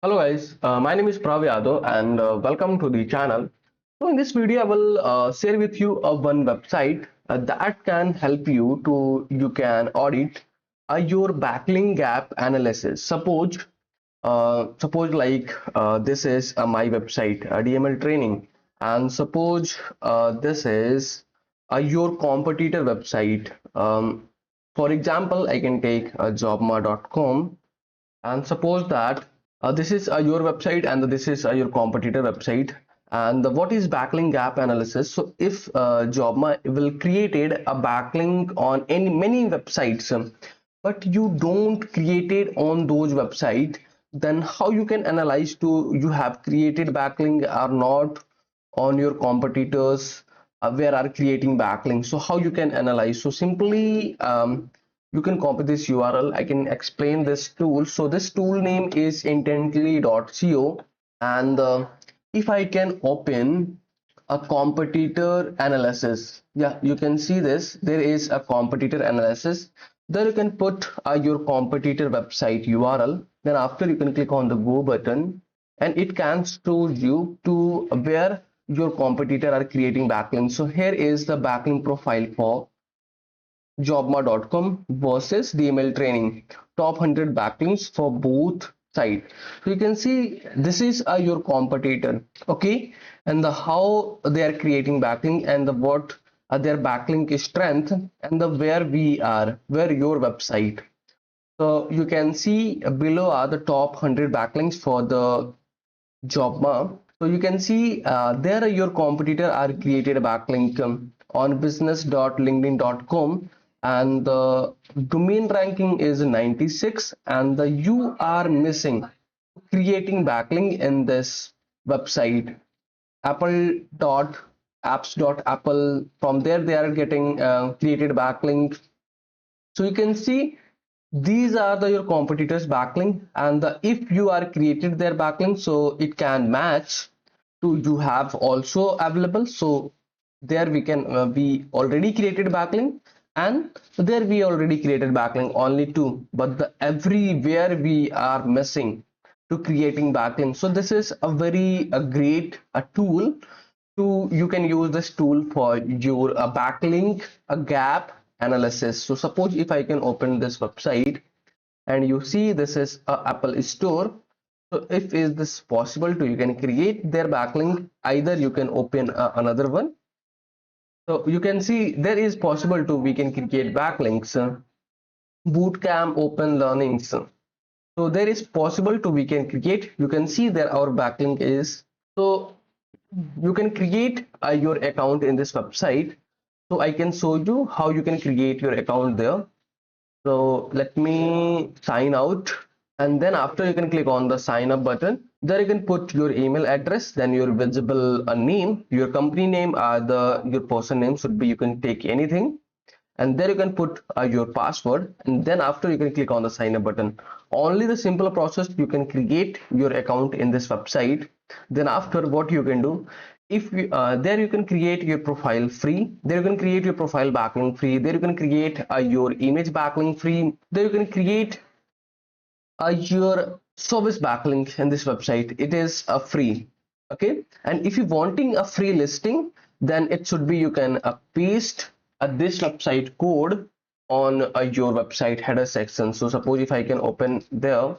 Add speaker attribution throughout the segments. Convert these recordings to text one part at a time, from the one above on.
Speaker 1: Hello guys, my name is Prav Yadav and welcome to the channel. So in this video I will share with you one website that can help you can audit your backlink gap analysis. Suppose like this is my website DML training, and suppose this is your competitor website. For example, I can take jobma.com, and suppose that this is your website and this is your competitor website. And what is backlink gap analysis? So if Jobma will created a backlink on any many websites, but you don't create it on those websites, then how you can analyze to you have created backlink or not on your competitors where are creating backlinks? So how you can analyze? So simply you can copy this URL. I can explain this tool. So this tool name is intently.co, and if I can open a competitor analysis, yeah, you can see this. There is a competitor analysis. There you can put your competitor website URL. Then after you can click on the go button, and it can show you to where your competitor are creating backlinks. So here is the backlink profile for jobma.com versus DML training, top 100 backlinks for both sides. So you can see this is your competitor, okay, and the how they are creating backlink, and the what their backlink strength, and the where your website. So you can see below are the top 100 backlinks for the Jobma. So you can see there your competitor are created a backlink on business.linkedin.com, and the domain ranking is 96, and the you are missing creating backlink in this website apple.apps.apple. From there they are getting created backlink. So you can see these are your competitors backlink, and if you are created their backlink, so it can match to you have also available. So there we can we already created backlink, and there we already created backlink only two, but the everywhere we are missing to creating backlink. So this is a great a tool to you can use this tool for your backlink a gap analysis. So suppose if I can open this website, and you see this is a Apple store. So if is this possible to you can create their backlink, either you can open another one. So you can see there is possible to we can create backlinks, bootcamp open learnings. So there is possible to we can create. You can see there our backlink is. So you can create your account in this website. So I can show you how you can create your account there. So let me sign out, and then after you can click on the sign up button. There you can put your email address, then your visible name, your company name, the your person name should be, you can take anything, and there you can put your password, and then after you can click on the sign up button. Only the simple process you can create your account in this website. Then after what you can do, if you, there you can create your profile free, there you can create your profile backlink free, there you can create your image backlink free, there you can create your service backlink in this website. It is free, okay. And if you wanting a free listing, then it should be you can paste this website code on your website header section. So suppose if I can open there,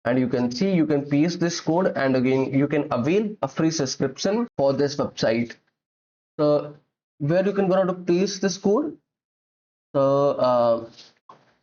Speaker 1: and you can see you can paste this code, and again you can avail a free subscription for this website. So where you can go to paste this code, so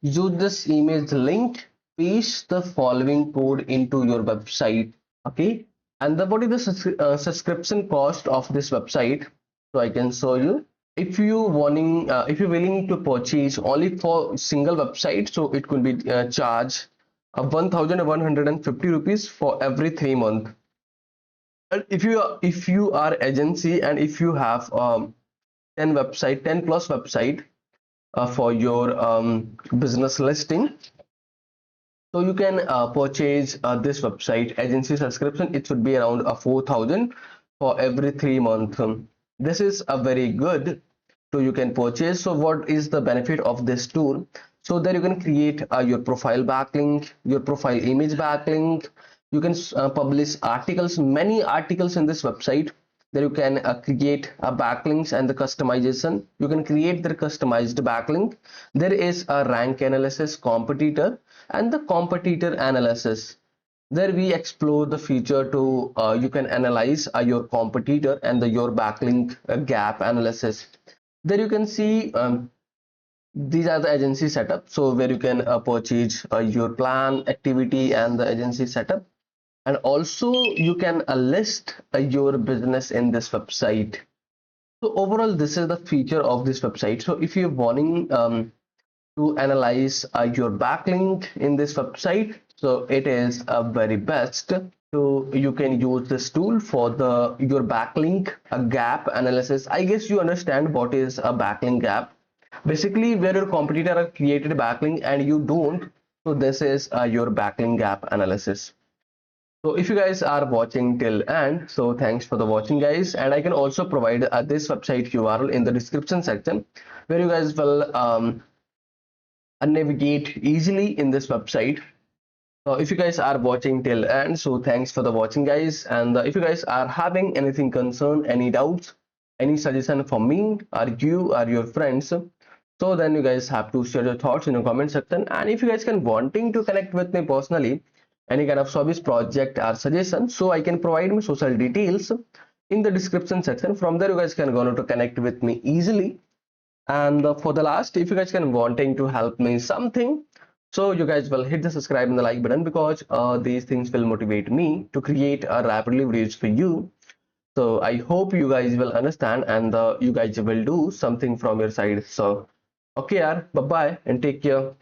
Speaker 1: use this image link, paste the following code into your website, okay. And what is the subscription cost of this website? So I can show you. If you wanting if you're willing to purchase only for single website, so it could be charge 1150 rupees for every 3 months. And if you are agency, and if you have 10 plus website for your business listing, so you can purchase this website agency subscription. It should be around 4,000 for every 3 months. This is a very good so you can purchase. So what is the benefit of this tool? So there you can create your profile backlink, your profile image backlink, You can publish articles, many articles in this website. There you can create backlinks and the customization. You can create the customized backlink. There is a rank analysis, competitor, and the competitor analysis. There we explore the feature to you can analyze your competitor and your backlink gap analysis. There you can see these are the agency setup, so where you can purchase your plan, activity, and the agency setup. And also you can list your business in this website. So overall this is the feature of this website. So if you're wanting to analyze your backlink in this website, so it is very best. So you can use this tool for the your backlink gap analysis. I guess you understand what is a backlink gap. Basically where your competitor are created backlink and you don't, so this is your backlink gap analysis. So if you guys are watching till end, so thanks for the watching guys, and I can also provide this website URL in the description section where you guys will navigate easily in this website. So if you guys are watching till end, so thanks for the watching guys, and if you guys are having anything concern, any doubts, any suggestion from me or you or your friends, so then you guys have to share your thoughts in the comment section. And if you guys can wanting to connect with me personally, any kind of service project or suggestion, so I can provide my social details in the description section. From there you guys can go to connect with me easily. And for the last, if you guys can wanting to help me something, so you guys will hit the subscribe and the like button, because these things will motivate me to create rapidly videos for you. So I hope you guys will understand, and you guys will do something from your side. So okay, yaar, bye bye and take care.